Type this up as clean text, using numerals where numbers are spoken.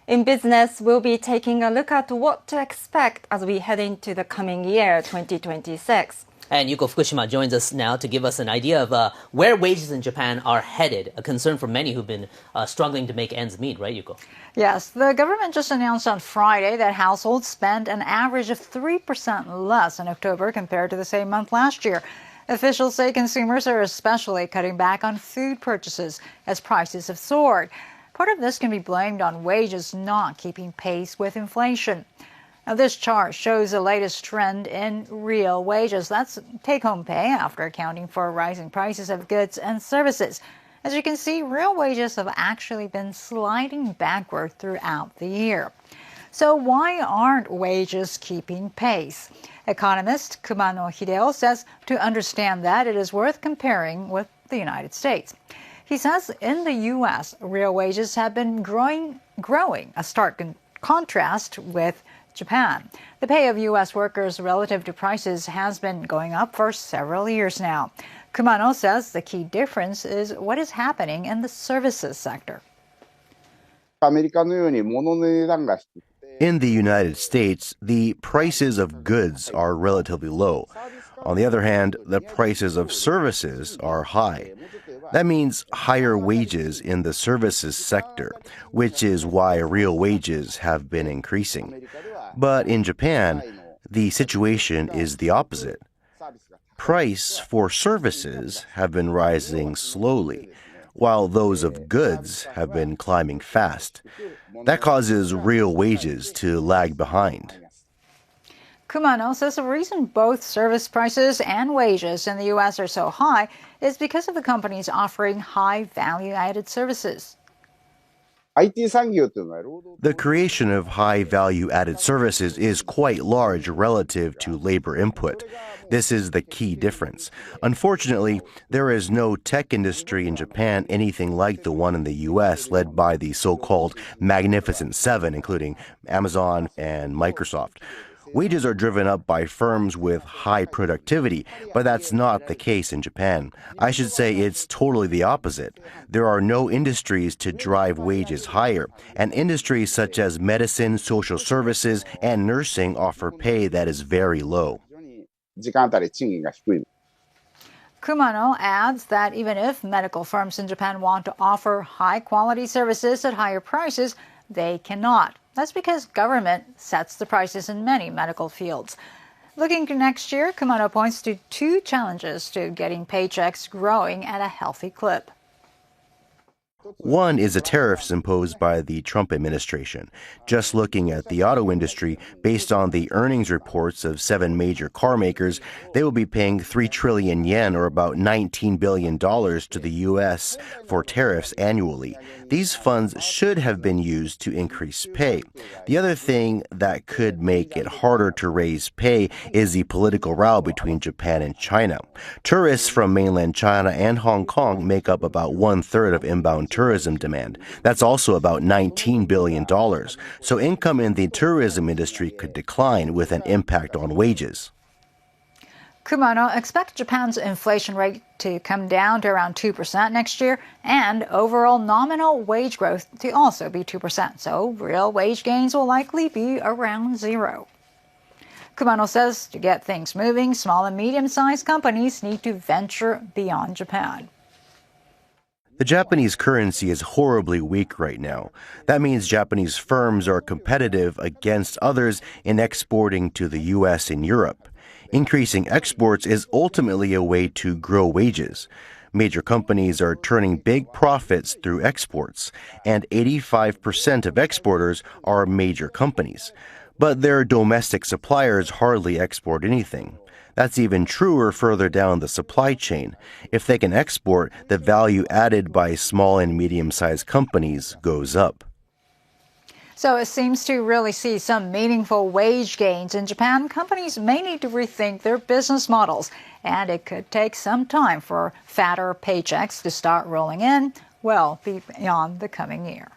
In business, we'll be taking a look at what to expect as we head into the coming year, 2026. And Yuko Fukushima joins us now to give us an idea of where wages in Japan are headed, a concern for many who've been struggling to make ends meet, right, Yuko? Yes, the government just announced on Friday that households spent an average of 3% less in October compared to the same month last year. Officials say consumers are especially cutting back on food purchases as prices have soared. Part of this can be blamed on wages not keeping pace with inflation. Now, this chart shows the latest trend in real wages. That's take-home pay after accounting for rising prices of goods and services. As you can see, real wages have actually been sliding backward throughout the year. So why aren't wages keeping pace? Economist Kumano Hideo says to understand that, it is worth comparing with the United States. He says in the U.S., real wages have been growing, a stark contrast with Japan. The pay of U.S. workers relative to prices has been going up for several years now. Kumano says the key difference is what is happening in the services sector. In the United States, the prices of goods are relatively low. On the other hand, the prices of services are high. That means higher wages in the services sector, which is why real wages have been increasing. But in Japan, the situation is the opposite. Price for services have been rising slowly, while those of goods have been climbing fast. That causes real wages to lag behind. Kumano says the reason both service prices and wages in the U.S. are so high is because of the companies offering high value-added services. The creation of high value-added services is quite large relative to labor input. This is the key difference. Unfortunately, there is no tech industry in Japan anything like the one in the U.S., led by the so-called Magnificent Seven, including Amazon and Microsoft. Wages are driven up by firms with high productivity, but that's not the case in Japan. I should say it's totally the opposite. There are no industries to drive wages higher, and industries such as medicine, social services, and nursing offer pay that is very low. Kumano adds that even if medical firms in Japan want to offer high-quality services at higher prices, they cannot. That's because government sets the prices in many medical fields. Looking to next year, Kumano points to two challenges to getting paychecks growing at a healthy clip. One is the tariffs imposed by the Trump administration. Just looking at the auto industry, based on the earnings reports of 7 major car makers, they will be paying 3 trillion yen, or about $19 billion, to the U.S. for tariffs annually. These funds should have been used to increase pay. The other thing that could make it harder to raise pay is the political row between Japan and China. Tourists from mainland China and Hong Kong make up about 1/3 of inbound tourism demand. That's also about $19 billion. So income in the tourism industry could decline with an impact on wages. Kumano expects Japan's inflation rate to come down to around 2% next year and overall nominal wage growth to also be 2%. So real wage gains will likely be around zero. Kumano says to get things moving, small and medium-sized companies need to venture beyond Japan. The Japanese currency is horribly weak right now. That means Japanese firms are competitive against others in exporting to the U.S. and Europe. Increasing exports is ultimately a way to grow wages. Major companies are turning big profits through exports, and 85% of exporters are major companies. But their domestic suppliers hardly export anything. That's even truer further down the supply chain. If they can export, the value added by small and medium-sized companies goes up. So it seems to really see some meaningful wage gains in Japan. Companies may need to rethink their business models, and it could take some time for fatter paychecks to start rolling in well beyond the coming year.